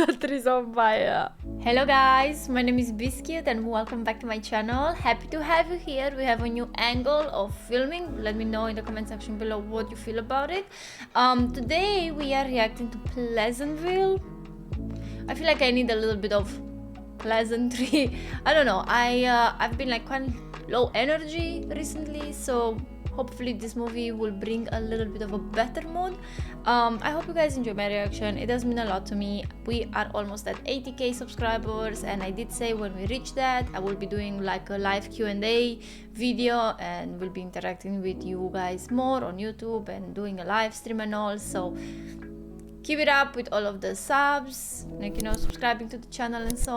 battery's on fire. Hello guys, my name is Biscuit and welcome back to my channel. Happy to have you here. We have a new angle of filming. Let me know in the comment section below what you feel about it. Today we are reacting to Pleasantville. I feel like I need a little bit of pleasantry. I don't know, I've been like quite low energy recently, so hopefully this movie will bring a little bit of a better mood. I hope you guys enjoy my reaction. It does mean a lot to me. We are almost at 80k subscribers, and I did say when we reach that I will be doing like a live Q&A video and will be interacting with you guys more on YouTube and doing a live stream and all. So keep it up with all of the subs, like, you know, subscribing to the channel and so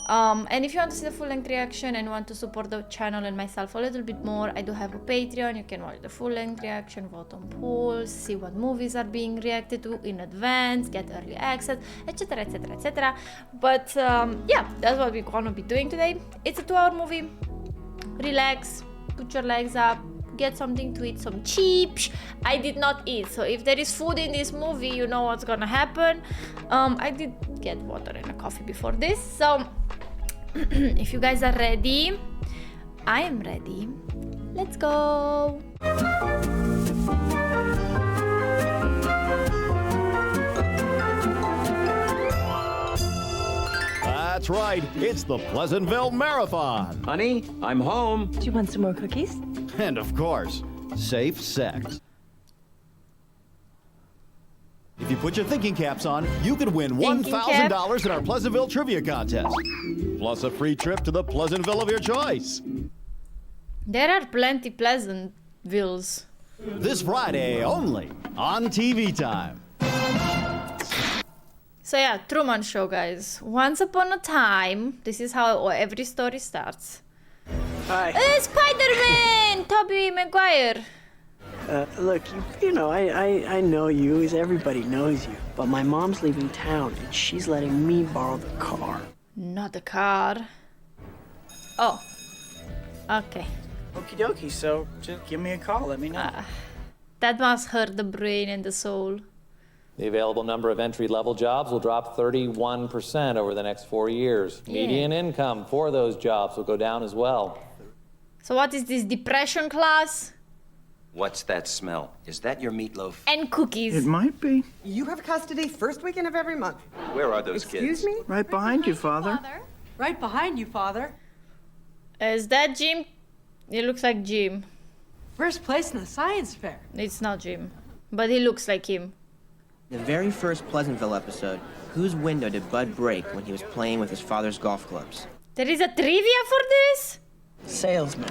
on. And if you want to see the full-length reaction and want to support the channel and myself a little bit more, I do have a Patreon. You can watch the full-length reaction, vote on polls, see what movies are being reacted to in advance, get early access, etc, etc, etc. But yeah, that's what we're gonna be doing today. It's a 2-hour movie. Relax, put your legs up, get something to eat, some chips. I did not eat, so if there is food in this movie, you know what's gonna happen. I did get water and a coffee before this, so if you guys are ready, I am ready. Let's go. That's right, it's the Pleasantville Marathon. Honey, I'm home. Do you want some more cookies? And of course, safe sex. If you put your thinking caps on, you could win $1,000 in our Pleasantville trivia contest. Plus a free trip to the Pleasantville of your choice. There are plenty Pleasantvilles. This Friday only on TV Time. So yeah, Truman Show, guys. Once upon a time, this is how every story starts. Hi. Spider-Man! Tobey Maguire. Look, you know, I know you, as everybody knows you. But my mom's leaving town, and she's letting me borrow the car. Not the car. Oh. Okay. Okie dokie, so just give me a call, let me know. That must hurt the brain and the soul. The available number of entry-level jobs will drop 31% over the next 4 years. Yeah. Median income for those jobs will go down as well. So what is this, depression class? What's that smell? Is that your meatloaf? And cookies. It might be. You have custody first weekend of every month. Where are those Excuse kids? me? Right behind you, Father. Right behind you, Father. Is that Jim? It looks like Jim. First place in the science fair. It's not Jim, but he looks like him. The very first Pleasantville episode, whose window did Bud break when he was playing with his father's golf clubs? There is a trivia for this? Salesman.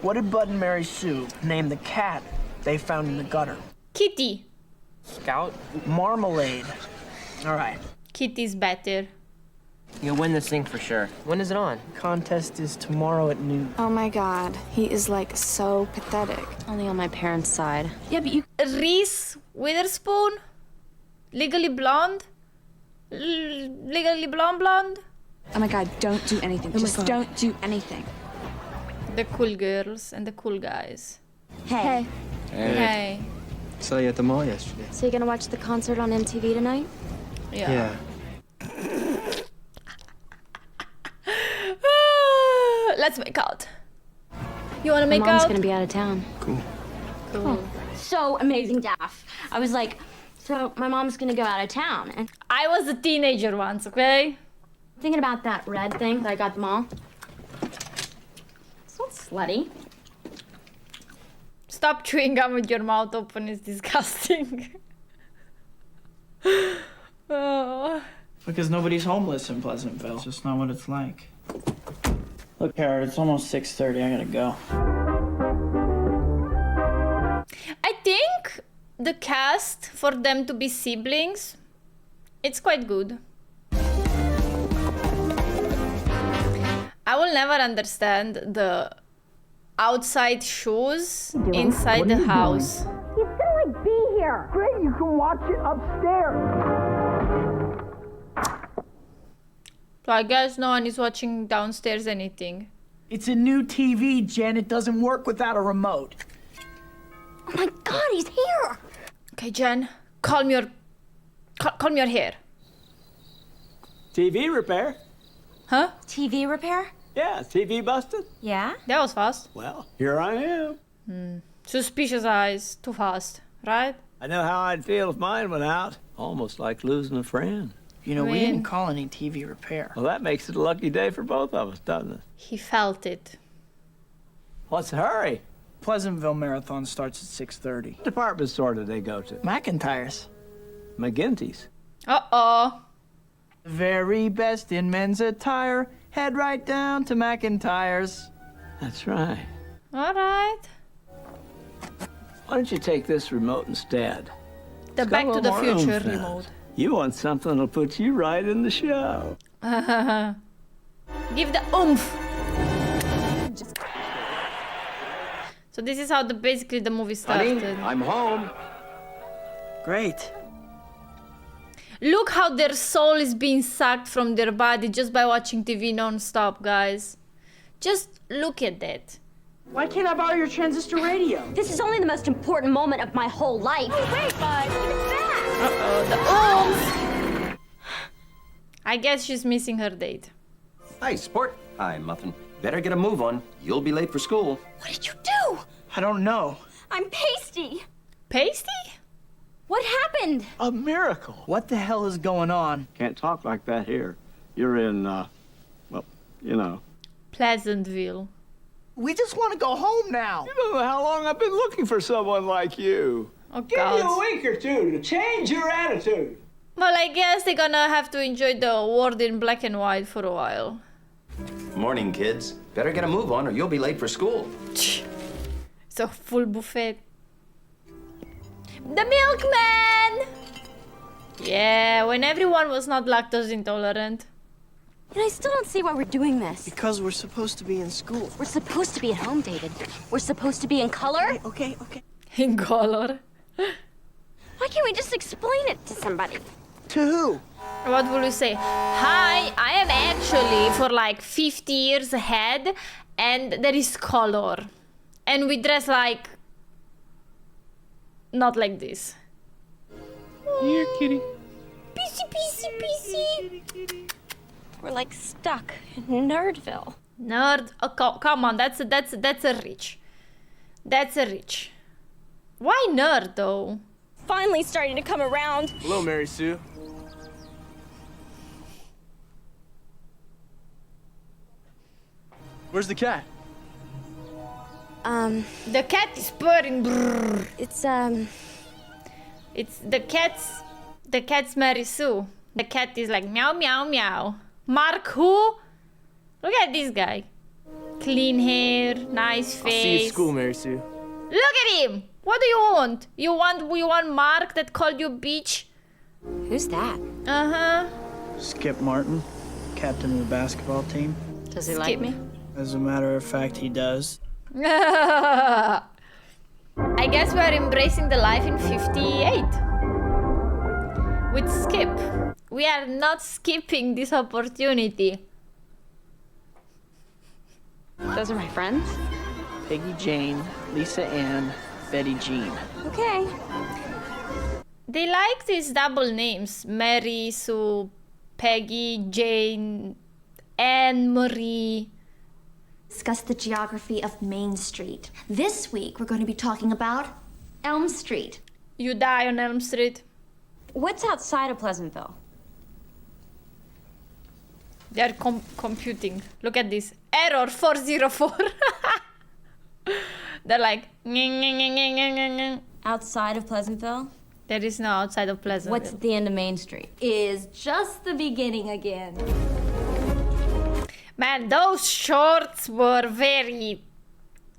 What did Bud and Mary Sue name the cat they found in the gutter? Kitty. Scout? Marmalade. All right. Kitty's better. You'll win this thing for sure. When is it on? Contest is tomorrow at noon. Oh my god, he is like so pathetic. Only on my parents' side. Yeah, but you... Reese Witherspoon? Legally Blonde? Legally Blonde? Oh my god, don't do anything. Just don't do anything. The cool girls and the cool guys. Hey. Hey. Saw you at the mall yesterday. So you're gonna watch the concert on MTV tonight? Yeah. Let's make out. You wanna make Mom's out? gonna be out of town. Cool. So amazing, Daff. I was like, so my mom's gonna go out of town, and I was a teenager once, okay? thinking about that red thing that I got at the mall. It's not slutty. Stop chewing gum with your mouth open, it's disgusting. Oh. Because nobody's homeless in Pleasantville. It's just not what it's like. Look, Harrod, it's almost 6:30. I gotta go. I think the cast, for them to be siblings, it's quite good. I will never understand the outside shoes inside the house. He's gonna like be here. Great, you can watch it upstairs. So I guess no one is watching downstairs anything. It's a new TV, Jen. It doesn't work without a remote. Oh my god, he's here! Okay, Jen, calm your hair. TV repair. Huh? TV repair? Yeah, TV busted. Yeah? That was fast. Well, here I am. Suspicious eyes. Too fast, right? I know how I'd feel if mine went out. Almost like losing a friend. You know, we When? didn't call any TV repair. Well, that makes it a lucky day for both of us, doesn't it? He felt it. What's the hurry? Pleasantville Marathon starts at 6:30. What department store do they go to? McIntyre's. McGinty's. Uh-oh. The very best in men's attire. Head right down to McIntyre's. That's right. All right. Why don't you take this remote instead? The It's got Back a to little the more Future oomph in it. remote. You want something that'll put you right in the show. Give the oomph. So this is how basically the movie started. I'm home. Great. Look how their soul is being sucked from their body just by watching TV non-stop, guys. Just look at that. Why can't I borrow your transistor radio? This is only the most important moment of my whole life. Oh, wait, bud. It's back. Uh-oh, the oomph. I guess she's missing her date. Hi, sport. Hi, Muffin. Better get a move on. You'll be late for school. What did you do? I don't know. I'm pasty. Pasty? What happened? A miracle. What the hell is going on? Can't talk like that here. You're in, well, you know. Pleasantville. We just want to go home now. You don't know how long I've been looking for someone like you. Oh, Give you a God. week or two to change your attitude. Well, I guess they're gonna have to enjoy the world in black and white for a while. Morning, kids. Better get a move on or you'll be late for school. So full buffet. The milkman! Yeah, when everyone was not lactose intolerant. And I still don't see why we're doing this. Because we're supposed to be in school. We're supposed to be at home, David. We're supposed to be in color. Okay. In color. Why can't we just explain it to somebody? To who? What will you say? Hi, I am actually for like 50 years ahead and there is color. And we dress like... not like this. Here, kitty. Pissy. We're like stuck in Nerdville. Nerd. Oh, come on, that's a reach. That's a reach. Why nerd though? Finally starting to come around. Hello, Mary Sue. Where's the cat? The cat is purring. Brrr. It's The cat's Mary Sue. The cat is like meow meow meow. Mark who? Look at this guy. Clean hair, nice face. I'll see you at school, Mary Sue. Look at him. What do you want? You want Mark that called you bitch? Who's that? Uh-huh. Skip Martin, captain of the basketball team. Does he like me? As a matter of fact, he does. I guess we're embracing the life in 58. With Skip. We are not skipping this opportunity. Those are my friends? Peggy Jane, Lisa Ann, Betty Jean. Okay. They like these double names. Mary, Sue, Peggy, Jane, Anne Marie. Discuss the geography of Main Street. This week, we're going to be talking about Elm Street. You die on Elm Street. What's outside of Pleasantville? They're computing. Look at this. Error 404. They're like... Outside of Pleasantville? There is no outside of Pleasantville. What's at the end of Main Street? Is just the beginning again. Man, those shorts were very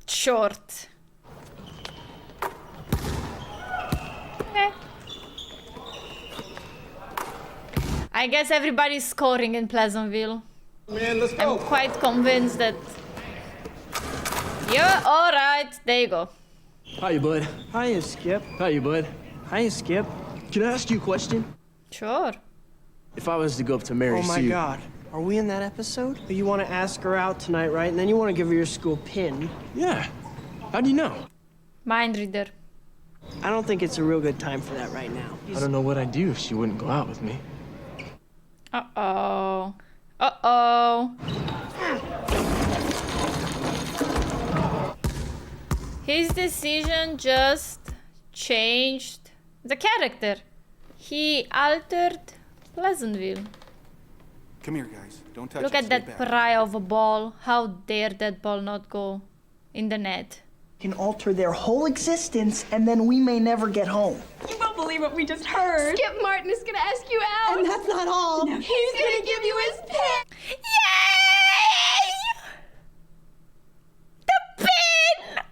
short. I guess everybody's scoring in Pleasantville. Man, let's go. I'm quite convinced that... Yeah, alright, there you go. Hiya, bud. Hiya, Skip. Hiya, bud. Hiya, Skip. Can I ask you a question? Sure. If I was to go up to Mary Oh my Sue... God. Are we in that episode? You want to ask her out tonight, right? And then you want to give her your school pin. Yeah. How do you know? Mind reader. I don't think it's a real good time for that right now. I don't know what I'd do if she wouldn't go out with me. Uh-oh. Uh-oh. His decision just changed the character. He altered Pleasantville. Come here, guys. Don't touch Look it. at Stay that back. pariah of a ball. How dare that ball not go in the net? Can alter their whole existence, and then we may never get home. You won't believe what we just heard. Skip Martin is gonna ask you out. And that's not all. He's gonna give you his pin. Yay! The pin!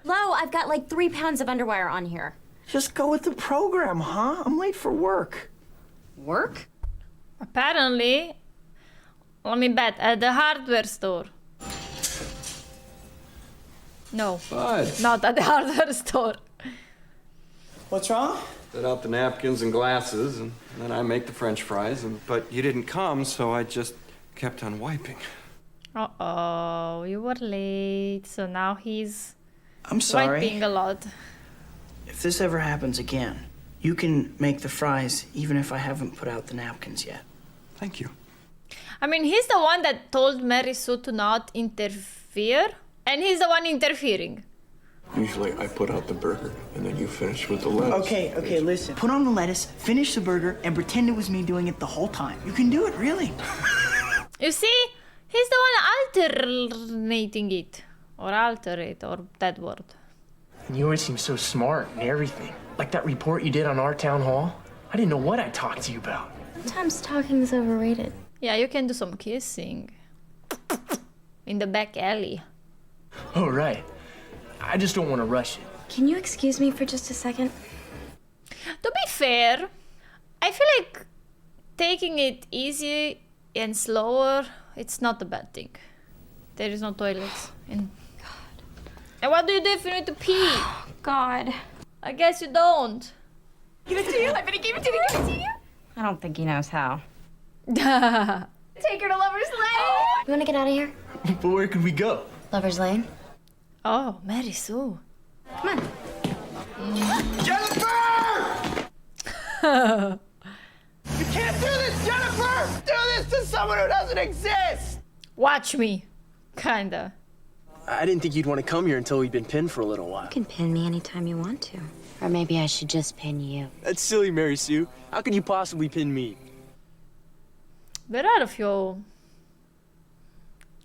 Lo, I've got like 3 pounds of underwire on here. Just go with the program, huh? I'm late for work. Work? Apparently, let me bet, at the hardware store. No, not at the hardware store. What's wrong? Set out the napkins and glasses, and then I make the French fries. But you didn't come, so I just kept on wiping. Uh-oh, you were late, so now he's I'm sorry. wiping a lot. If this ever happens again, you can make the fries even if I haven't put out the napkins yet. Thank you. I mean, he's the one that told Mary Sue to not interfere, and he's the one interfering. Usually I put out the burger, and then you finish with the lettuce. Okay, listen. Put on the lettuce, finish the burger, and pretend it was me doing it the whole time. You can do it, really. You see? He's the one alternating it. Or alter it, or that word. And you always seem so smart and everything. Like that report you did on our town hall. I didn't know what I talked to you about. Sometimes talking is overrated. Yeah, you can do some kissing. In the back alley. Oh, right. I just don't want to rush it. Can you excuse me for just a second? To be fair, I feel like taking it easy and slower, it's not a bad thing. There is no toilets in... And what do you do if you need to pee? God. I guess you don't. Give it to you. I bet he gave it to me. Give it to you. I don't think he knows how. Take Take her to Lover's Lane. You wanna get out of here? But where could we go? Lover's Lane? Oh, Mary Sue. Come on. Jennifer! You can't do this, Jennifer! Do this to someone who doesn't exist! Watch me. Kinda. I didn't think you'd want to come here until we'd been pinned for a little while. You can pin me anytime you want to. Or maybe I should just pin you. That's silly, Mary Sue. How could you possibly pin me? There are a few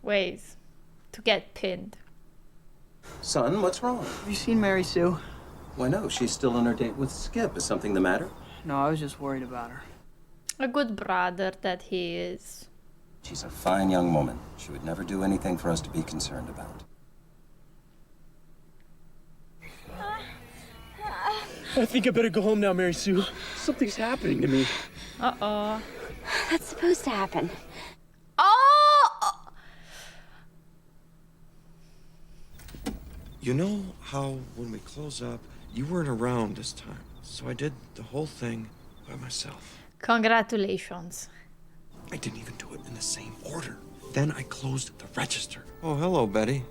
ways to get pinned. Son, what's wrong? Have you seen Mary Sue? Why, no, she's still on her date with Skip. Is something the matter? No, I was just worried about her. A good brother that he is. She's a fine young woman. She would never do anything for us to be concerned about. I think I better go home now, Mary Sue. Something's happening to me. Uh-oh. That's supposed to happen. Oh! You know how when we close up, you weren't around this time. So I did the whole thing by myself. Congratulations. I didn't even do it in the same order. Then I closed the register. Oh, hello, Betty.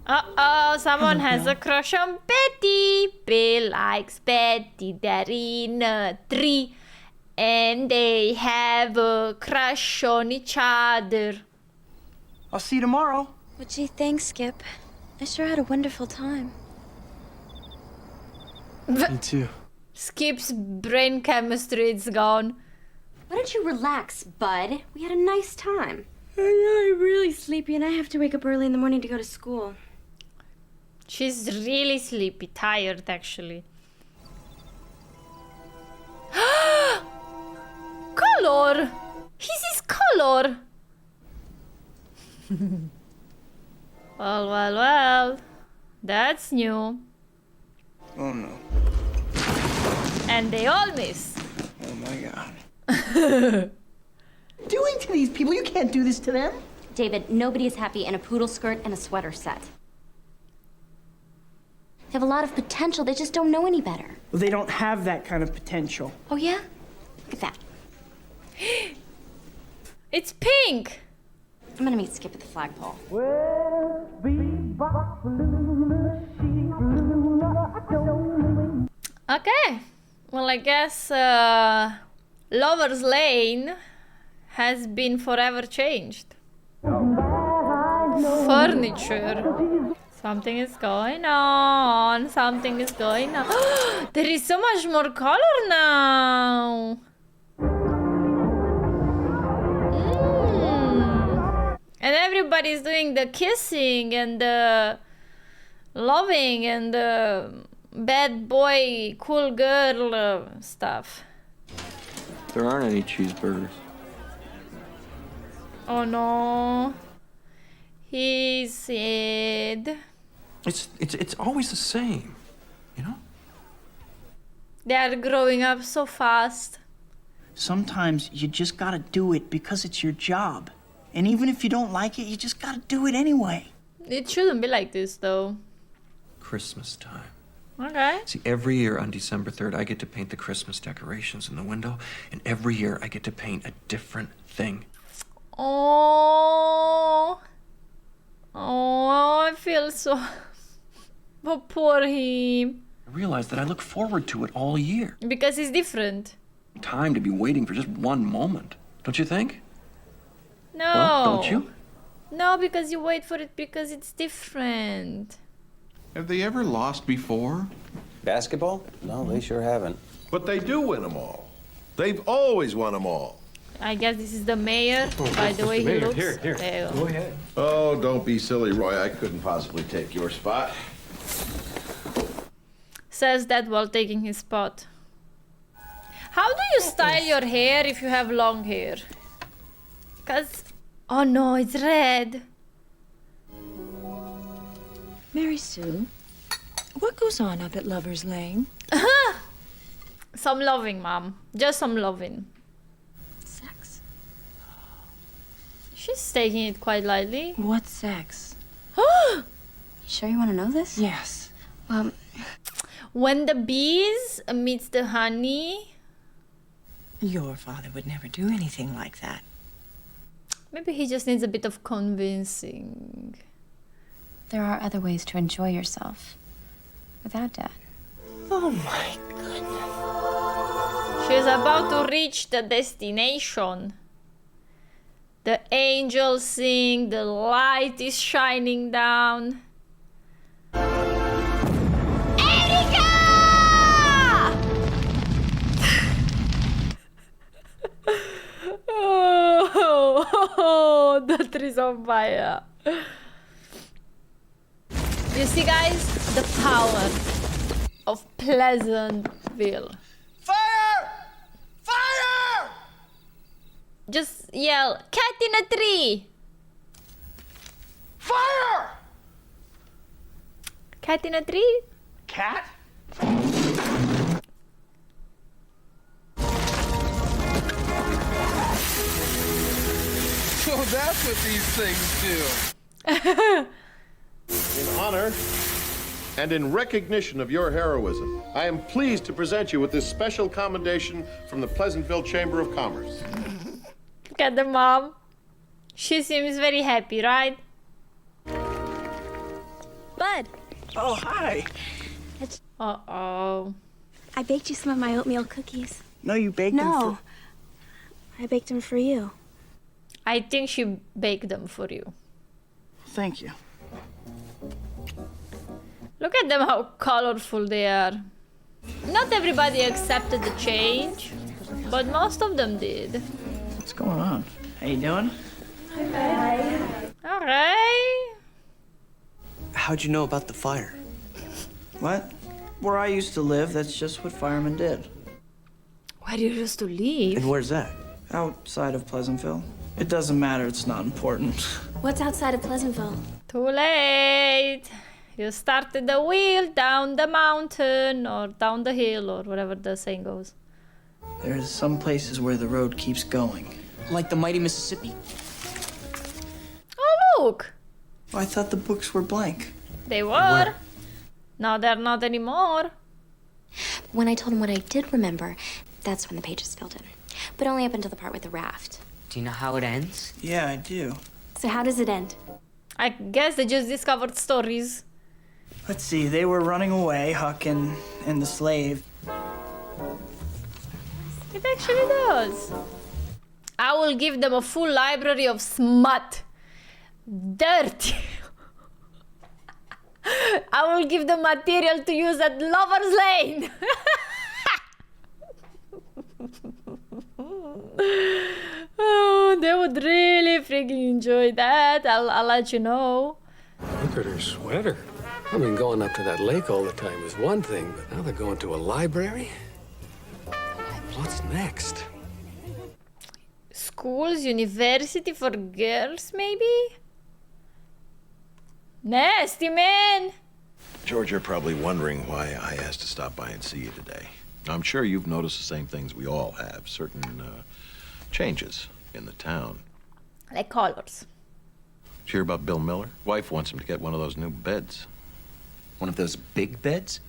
Uh-oh, someone has a crush on Betty. Bill likes Betty. They're in a tree. And they have a crush on each other. I'll see you tomorrow. What'd you think, Skip? I sure had a wonderful time. Me too. Skip's brain chemistry is gone. Why don't you relax, bud? We had a nice time. I'm really sleepy and I have to wake up early in the morning to go to school. She's really sleepy, tired actually. Color! He's his color! Well. That's new. Oh no. And they all miss. Oh my god. Doing to these people, you can't do this to them. David, nobody is happy in a poodle skirt and a sweater set. They have a lot of potential, they just don't know any better. Well, they don't have that kind of potential. Oh yeah? Look at that. It's pink! I'm gonna meet Skip at the flagpole. Okay. Well, I guess Lover's Lane has been forever changed. Furniture. Something is going on. Something is going on. There is so much more color now. And everybody's doing the kissing and the loving and the bad boy, cool girl stuff. There aren't any cheeseburgers. Oh no. He said... It's always the same, you know? They are growing up so fast. Sometimes you just gotta do it because it's your job. And even if you don't like it, you just gotta do it anyway. It shouldn't be like this, though. Christmas time. Okay. See, every year on December 3rd, I get to paint the Christmas decorations in the window, and every year I get to paint a different thing. Oh, I feel so... Oh, poor him. I realize that I look forward to it all year. Because it's different. Time to be waiting for just one moment, don't you think? No. Well, don't you? No, because you wait for it because it's different. Have they ever lost before? Basketball? No, they sure haven't. But they do win them all. They've always won them all. I guess this is the mayor, by the way he looks. Here. There you go. ahead. Oh, don't be silly, Roy. I couldn't possibly take your spot. Says that while taking his spot. How do you style your hair if you have long hair? Cause... Oh no, it's red. Mary Sue, what goes on up at Lover's Lane? Some loving, Mom. Just some loving. Sex? She's taking it quite lightly. What sex? You sure you want to know this? Yes. Well... When the bees meets the honey... Your father would never do anything like that. Maybe he just needs a bit of convincing. There are other ways to enjoy yourself. Without Dad. Oh my goodness. She's about to reach the destination. The angels sing, the light is shining down. Erika! Oh, the tree's on fire. You see, guys, the power of Pleasantville. Fire! Fire! Just yell, cat in a tree! Fire! Cat in a tree? Cat? So that's what these things do. In honor and in recognition of your heroism, I am pleased to present you with this special commendation from the Pleasantville Chamber of Commerce. Look at the mom. She seems very happy, right? Bud. Oh, hi. Uh-oh. I baked you some of my oatmeal cookies. No, you baked them No. I baked them for you. I think she baked them for you. Thank you. Look at them, how colorful they are. Not everybody accepted the change, but most of them did. What's going on? How you doing? Alright. How'd you know about the fire? What? Where I used to live, that's just what firemen did. Where you used to live? And where's that? Outside of Pleasantville. It doesn't matter, it's not important. What's outside of Pleasantville? Too late. You started the wheel down the mountain or down the hill or whatever the saying goes. There's some places where the road keeps going. Like the mighty Mississippi. Oh, look. I thought the books were blank. They were. Now they're not anymore. When I told him what I did remember, that's when the pages filled in. But only up until the part with the raft. Do you know how it ends? Yeah, I do. So how does it end? I guess they just discovered stories. Let's see, they were running away, Huck and the slave. It actually does. I will give them a full library of smut. Dirty. I will give them material to use at Lover's Lane. Oh, they would really freaking enjoy that. I'll let you know. Look at her sweater. I mean, going up to that lake all the time is one thing, but now they're going to a library? What's next? Schools, university for girls, maybe? Nasty, man! George, you're probably wondering why I asked to stop by and see you today. I'm sure you've noticed the same things we all have, certain changes in the town. Like colors. Did you hear about Bill Miller? Wife wants him to get one of those new beds. One of those big beds?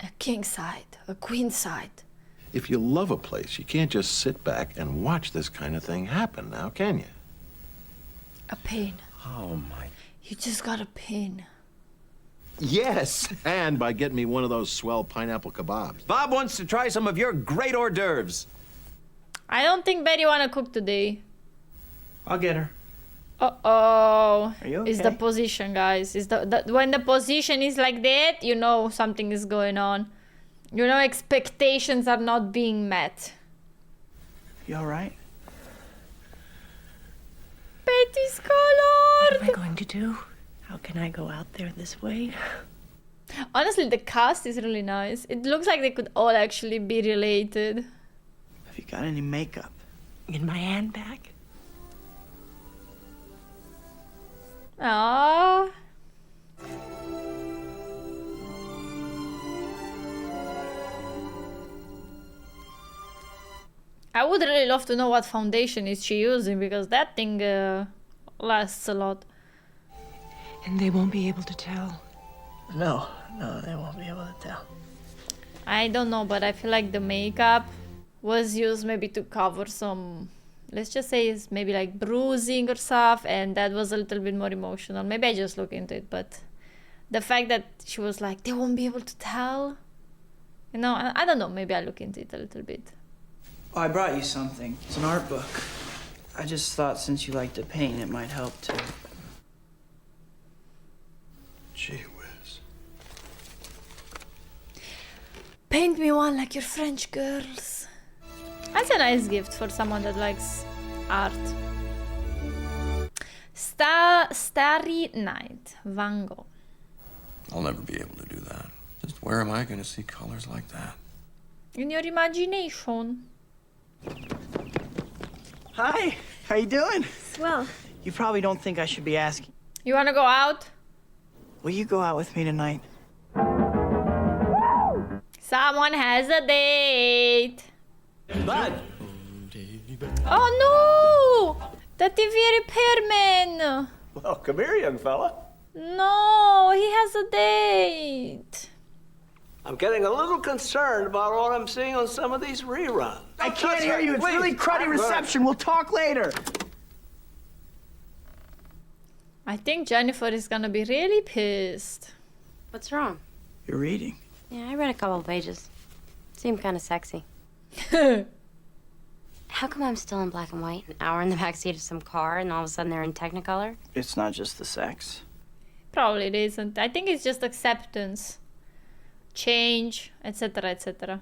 A king side, a queen side. If you love a place, you can't just sit back and watch this kind of thing happen now, can you? A pin. Oh, my. You just got a pin. Yes! And by getting me one of those swell pineapple kebabs. Bob wants to try some of your great hors d'oeuvres. I don't think Betty wanna cook today. I'll get her. Uh-oh. Are you okay? It's the position, guys. It's the when the position is like that, you know something is going on. You know expectations are not being met. You all right? Betty's colored. What am I going to do? How can I go out there this way? Honestly, the cast is really nice. It looks like they could all actually be related. Have you got any makeup? In my handbag? Aww. I would really love to know what foundation is she using, because that thing lasts a lot. And they won't be able to tell. No, they won't be able to tell. I don't know, but I feel like the makeup was used maybe to cover some, let's just say it's maybe like bruising or stuff, and that was a little bit more emotional. Maybe I just look into it, but the fact that she was like, they won't be able to tell, you know, I don't know, maybe I look into it a little bit. Oh, I brought you something. It's an art book. I just thought since you like to paint, it might help too. Gee whiz. Paint me one like your French girls. That's a nice gift for someone that likes art. Starry Night, Van Gogh. I'll never be able to do that. Just where am I going to see colors like that? In your imagination. Hi, how you doing? Swell. You probably don't think I should be asking. You wanna go out? Will you go out with me tonight? Someone has a date. Bud! Oh no! The TV repairman! Well, come here, young fella. No, he has a date. I'm getting a little concerned about what I'm seeing on some of these reruns. I can't hear you. It's really cruddy reception. We'll talk later. I think Jennifer is gonna be really pissed. What's wrong? You're reading. Yeah, I read a couple of pages. Seemed kind of sexy. How come I'm still in black and white, an hour in the backseat of some car, and all of a sudden they're in Technicolor? It's not just the sex. Probably it isn't. I think it's just acceptance, change, etc., etc.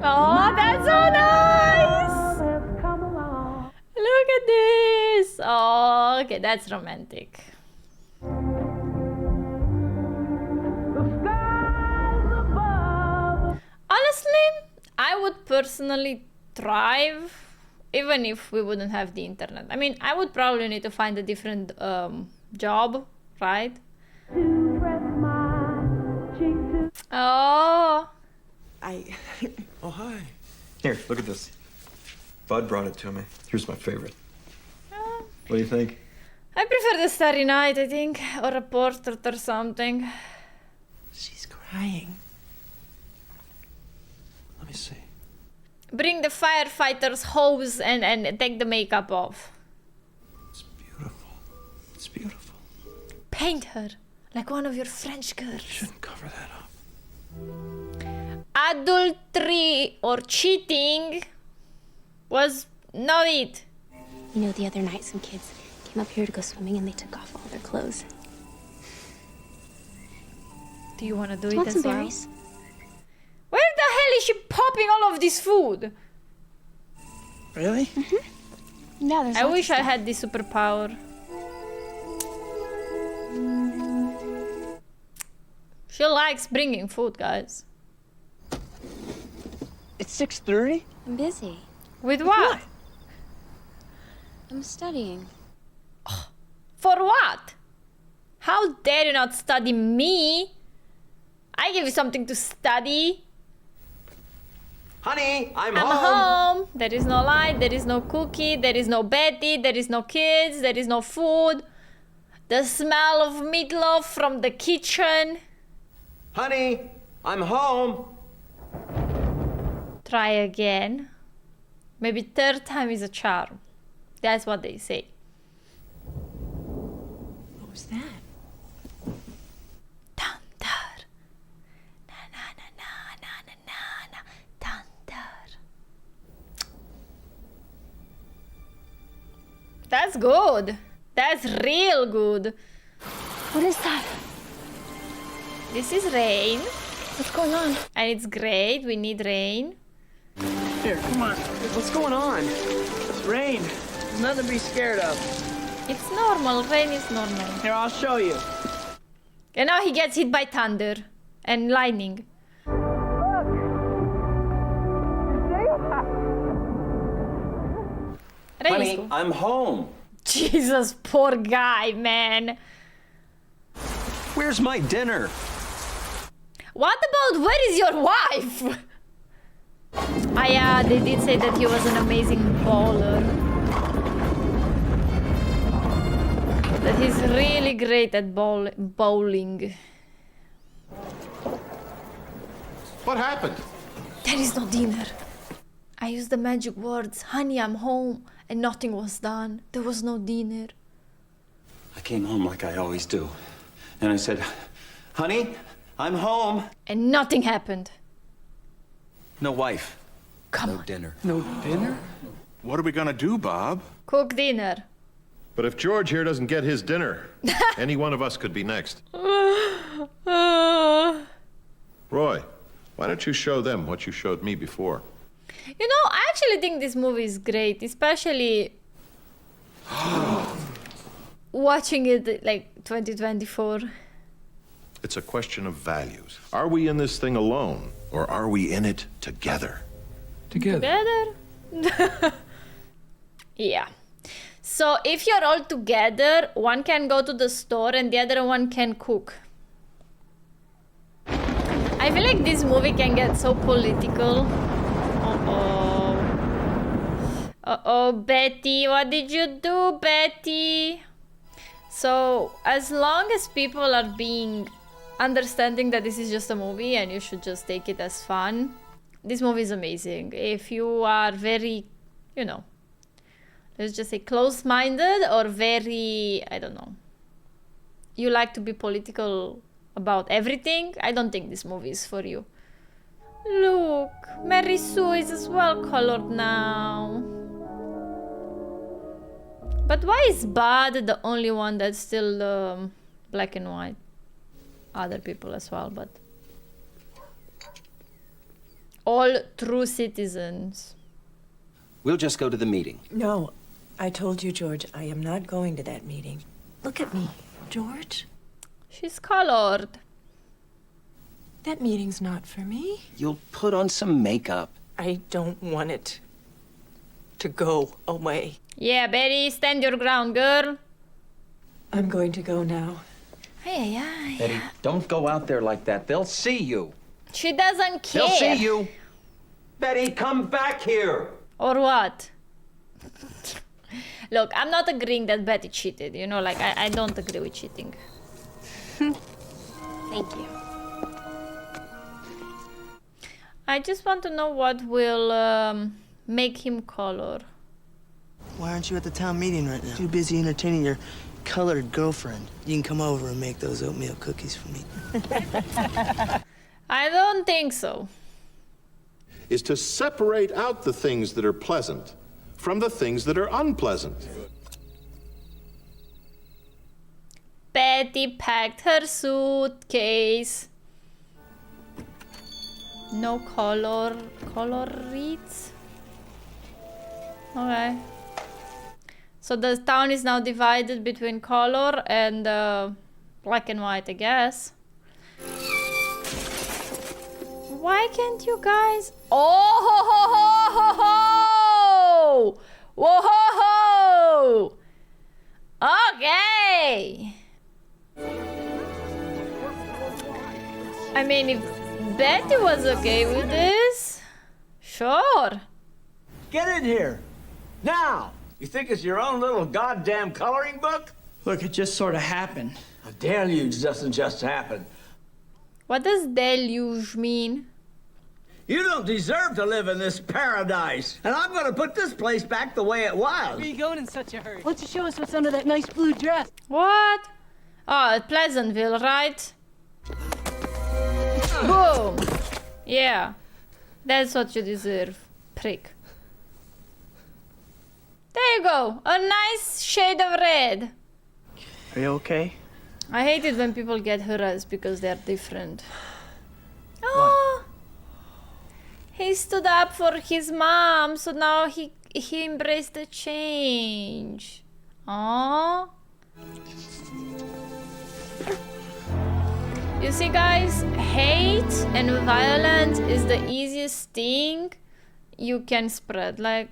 Oh, that's so nice! Look at this! Oh, okay, that's romantic. Honestly, I would personally thrive even if we wouldn't have the internet. I mean, I would probably need to find a different job, right? Oh. Oh, hi. Here, look at this. Bud brought it to me. Here's my favorite. What do you think? I prefer the Starry Night, I think, or a portrait or something. She's crying. Let me see. Bring the firefighter's hose and take the makeup off. It's beautiful. It's beautiful. Paint her like one of your French girls. You shouldn't cover that up. adultery or cheating was not it. You know, the other night some kids came up here to go swimming and they took off all their clothes. Do you want to do Want it some as well? berries? Where the hell is she popping all of this food? Really? Yeah, there's I lots wish of I stuff. had this superpower. She likes bringing food, guys. It's 6:30? I'm busy. With what? I'm studying. For what? How dare you not study me? I give you something to study. Honey, I'm I'm home. home. There is no light, there is no cookie, there is no Betty, there is no kids, there is no food. The smell of meatloaf from the kitchen. Honey, I'm home. Try again. Maybe third time is a charm. That's what they say. What was that? Thunder. Na na na na na na na na. Thunder. That's good. That's real good. What is that? This is rain. What's going on? And it's great. We need rain. Here, come on. What's going on? It's rain. There's nothing to be scared of. It's normal. Rain is normal. Here, I'll show you. And now he gets hit by thunder and lightning. Rain is Honey, cool. I'm home. Jesus, poor guy, man. Where's my dinner? What about where is your wife? Yeah, they did say that he was an amazing bowler. That he's really great at bowling. What happened? There is no dinner. I used the magic words, honey, I'm home, and nothing was done. There was no dinner. I came home like I always do. And I said, honey, I'm home. And nothing happened. No wife. Come no on. dinner. No dinner? What are we gonna do, Bob? Cook dinner. But if George here doesn't get his dinner, any one of us could be next. Roy, why don't you show them what you showed me before? You know, I actually think this movie is great, especially watching it like 2024. It's a question of values. Are we in this thing alone, or are we in it together? Together? Yeah. So if you're all together, one can go to the store and the other one can cook. I feel like this movie can get so political. Uh-oh. Uh-oh, Betty, what did you do, Betty? So, as long as people are being understanding that this is just a movie and you should just take it as fun, this movie is amazing. If you are very, you know, let's just say close-minded or very, I don't know, you like to be political about everything, I don't think this movie is for you. Look, Mary Sue is as well colored now. But why is Bud the only one that's still black and white? Other people as well, but all true citizens. We'll just go to the meeting. No, I told you, George, I am not going to that meeting. Look at me, George. She's colored. That meeting's not for me. You'll put on some makeup. I don't want it to go away. Yeah, Betty, stand your ground, girl. I'm going to go now. Hey, hey, Betty, don't go out there like that. They'll see you. She doesn't care. They'll see you. Betty, come back here. Or what? Look, I'm not agreeing that Betty cheated, you know, like, I don't agree with cheating. Thank you. I just want to know what will make him color. Why aren't you at the town meeting right now? Too busy entertaining your colored girlfriend. You can come over and make those oatmeal cookies for me. I don't think so. is to separate out the things that are pleasant from the things that are unpleasant. Betty packed her suitcase. No color reads. Okay. So the town is now divided between color and black and white, I guess. Why can't you guys? Oh ho ho ho ho ho! Whoa ho ho! Okay. I mean, if Betty was okay with this, sure. Get in here. Now! You think it's your own little goddamn coloring book? Look, it just sort of happened. A deluge doesn't just happen. What does deluge mean? You don't deserve to live in this paradise. And I'm gonna put this place back the way it was. Where are you going in such a hurry? Why don't you show us what's under that nice blue dress? What? Oh, Pleasantville, right? Boom! Yeah. That's what you deserve, prick. There you go. A nice shade of red. Are you okay? I hate it when people get harassed because they're different. Oh! He stood up for his mom, so now he embraced the change. Oh. You see, guys, hate and violence is the easiest thing you can spread. Like,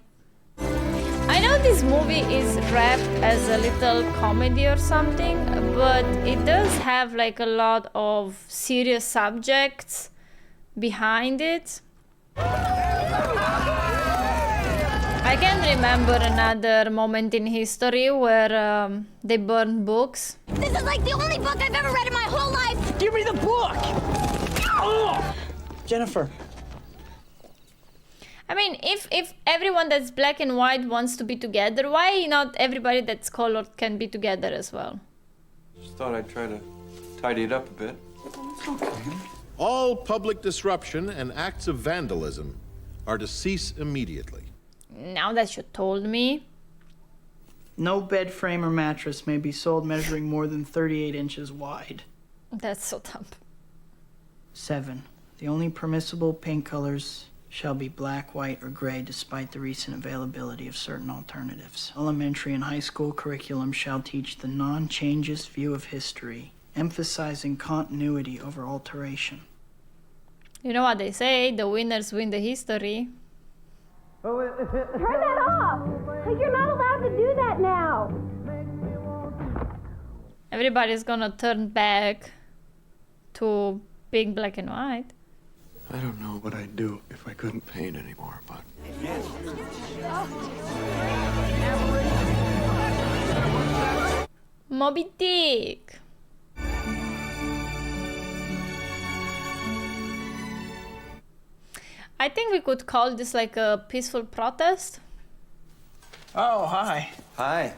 I know this movie is wrapped as a little comedy or something, but it does have like a lot of serious subjects behind it. I can remember another moment in history where they burned books. This is like the only book I've ever read in my whole life. Give me the book! Oh! Jennifer. I mean, if everyone that's black and white wants to be together, why not everybody that's colored can be together as well? Just thought I'd try to tidy it up a bit. All public disruption and acts of vandalism are to cease immediately. Now that you told me. No bed frame or mattress may be sold measuring more than 38 inches wide. That's so dumb. 7. The only permissible paint colors shall be black, white, or gray, despite the recent availability of certain alternatives. Elementary and high school curriculum shall teach the non-changeist view of history, emphasizing continuity over alteration. You know what they say, the winners win the history. Turn that off! Like, you're not allowed to do that now. Everybody's gonna turn back to being black and white. I don't know what I'd do if I couldn't paint anymore, but... Moby Dick. I think we could call this like a peaceful protest. Oh, hi. Hi.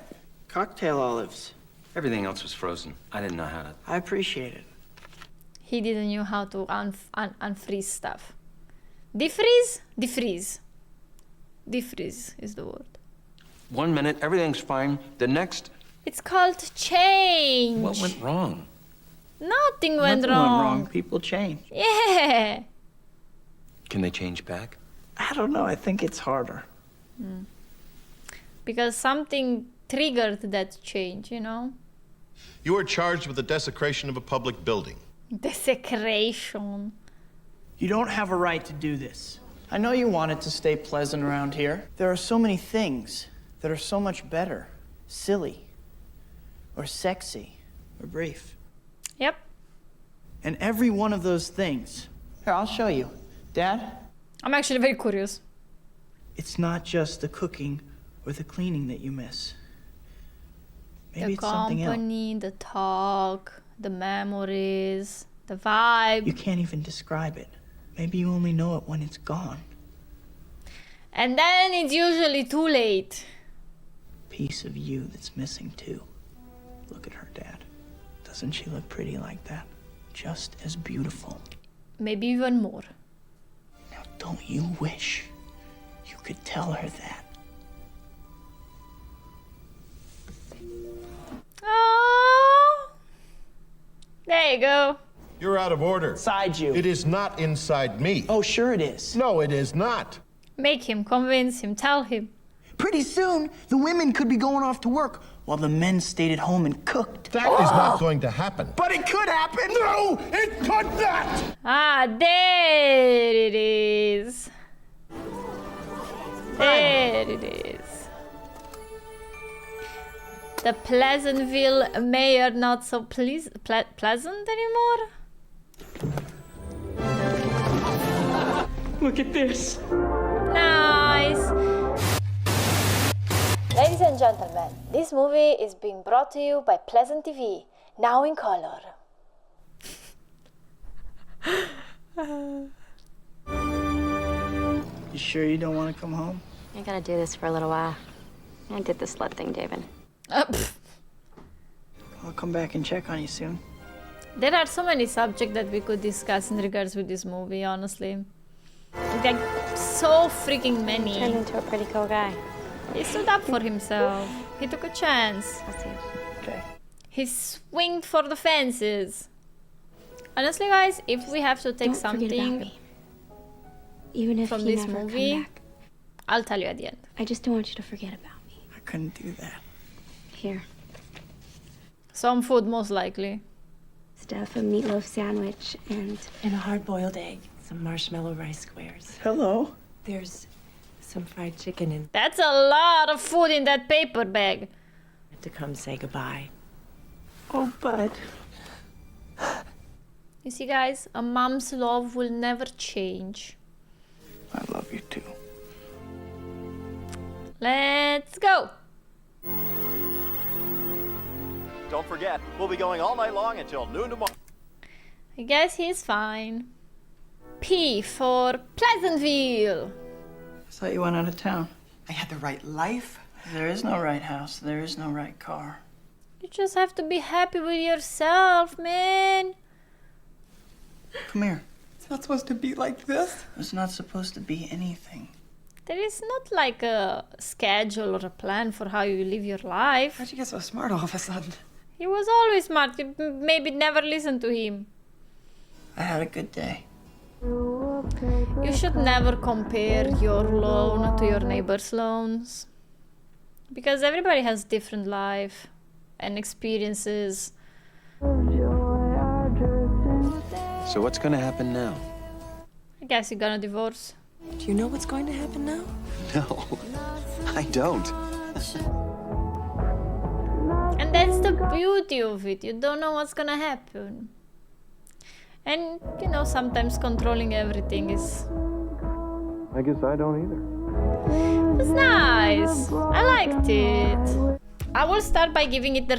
Cocktail olives. Everything else was frozen. I didn't know how to... I appreciate it. He didn't know how to unfreeze stuff. Defreeze? Defreeze. Defreeze is the word. 1 minute, everything's fine. The next... It's called change. What went wrong? Nothing went Nothing wrong. went wrong. People change. Yeah. Can they change back? I don't know. I think it's harder. Because something triggered that change, you know? You are charged with the desecration of a public building. Desecration. You don't have a right to do this. I know you want it to stay pleasant around here. There are so many things that are so much better. Silly, or sexy, or brief. Yep. And every one of those things... Here, I'll show you. Dad? I'm actually very curious. It's not just the cooking or the cleaning that you miss. Maybe The it's something else. company, the talk, the memories, the vibe. You can't even describe it. Maybe you only know it when it's gone. And then it's usually too late. Piece of you that's missing too. Look at her, Dad. Doesn't she look pretty like that? Just as beautiful. Maybe even more. Don't you wish you could tell her that? Oh, there you go. You're out of order. Inside you. It is not inside me. Oh, sure it is. No, it is not. Make him, convince him, tell him. Pretty soon, the women could be going off to work while the men stayed at home and cooked. That is not going to happen. But it could happen. No, it could not. Ah, there it is. There it is. The Pleasantville mayor not so pleasant anymore? Look at this. Nice. Ladies and gentlemen, this movie is being brought to you by Pleasant TV, now in color. You sure you don't want to come home? I gotta do this for a little while. I did the slut thing, David. I'll come back and check on you soon. There are so many subjects that we could discuss in regards with this movie, honestly. Like, so freaking many. Turned into a pretty cool guy. He stood up for himself. He took a chance. I'll see. Okay. He swinged for the fences. Honestly, guys, if we have to take Don't forget about something me. Even if from you this never movie, come back. I'll tell you at the end. I just don't want you to forget about me. I couldn't do that. Here, Some food, most likely. stuff a meatloaf sandwich and And a hard-boiled egg, some marshmallow rice squares. Hello? There's some fried chicken and That's a lot of food in that paper bag. to come say goodbye. Oh, Bud. You see, guys, a mom's love will never change. I love you too. Let's go. Don't forget, we'll be going all night long until noon tomorrow. I guess he's fine. P for Pleasantville. I thought you went out of town. I had the right life. There is no right house. There is no right car. You just have to be happy with yourself, man. Come here. It's not supposed to be like this. It's not supposed to be anything. There is not like a schedule or a plan for how you live your life. How'd you get so smart all of a sudden? He was always smart. You maybe never listen to him. I had a good day. You should never compare your loan to your neighbor's loans. Because everybody has different life and experiences. So what's gonna happen now? I guess you're gonna divorce. Do you know what's going to happen now? No, I don't. And that's the beauty of it. You don't know what's gonna happen. And, you know, sometimes controlling everything is... I guess I don't either. It's nice. I liked it. I will start by giving it the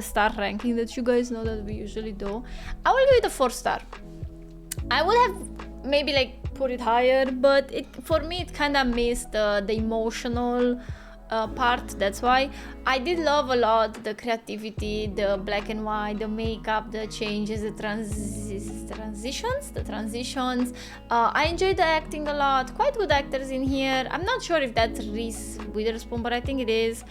star ranking that you guys know that we usually do. I will give it a 4-star. I would have maybe like put it higher, but for me it kind of missed the emotional part. That's why I did love a lot the creativity, the black and white, the makeup, the changes, the transitions. I enjoyed the acting a lot. Quite good actors in here. I'm not sure if that's Reese Witherspoon, but I think it is.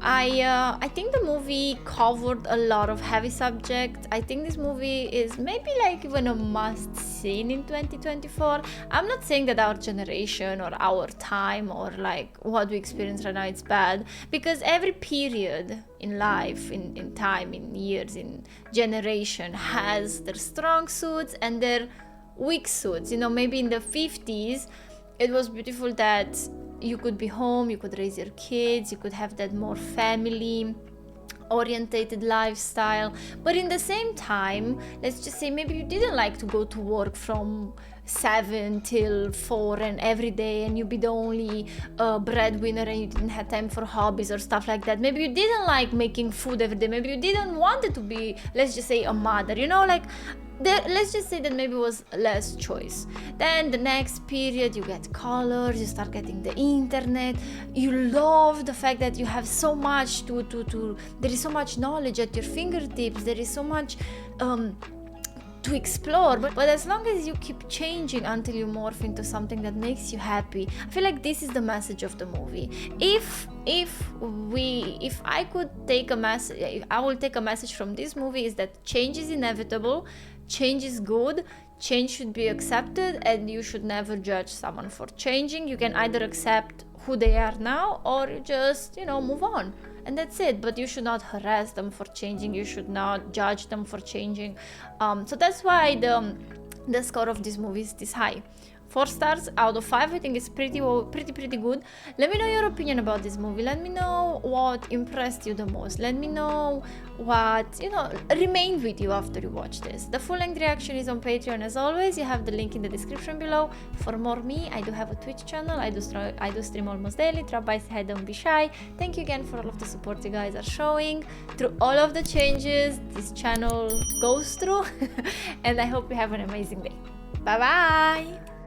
I think the movie covered a lot of heavy subjects. I think this movie is maybe like even a must-see in 2024. I'm not saying that our generation or our time or like what we experience right now it's bad, because every period in life, in time, in years, in generation has their strong suits and their weak suits. You know, maybe in the 50s it was beautiful that you could be home, you could raise your kids, you could have that more family orientated lifestyle. But in the same time, let's just say maybe you didn't like to go to work from 7 till 4 and every day, and you be the only breadwinner and you didn't have time for hobbies or stuff like that. Maybe you didn't like making food every day. Maybe you didn't want it to be, let's just say, a mother, you know, like let's just say that maybe it was less choice. Then the next period you get colors, you start getting the internet, you love the fact that you have so much there is so much knowledge at your fingertips, there is so much to explore, but as long as you keep changing until you morph into something that makes you happy, I feel like this is the message of the movie. If I could take a message, I will take a message from this movie, is that change is inevitable, change is good, change should be accepted, and you should never judge someone for changing. You can either accept who they are now, or you just, you know, move on, and that's it. But you should not harass them for changing, you should not judge them for changing. So that's why the score of this movie is this high. 4 stars out of 5. I think it's pretty good. Let me know your opinion about this movie. Let me know what impressed you the most. Let me know what, you know, remained with you after you watch this. The full-length reaction is on Patreon as always. You have the link in the description below. For more me, I do have a Twitch channel. I do stream almost daily. Drop by, say hi, don't be shy. Thank you again for all of the support you guys are showing through all of the changes this channel goes through. And I hope you have an amazing day. Bye bye.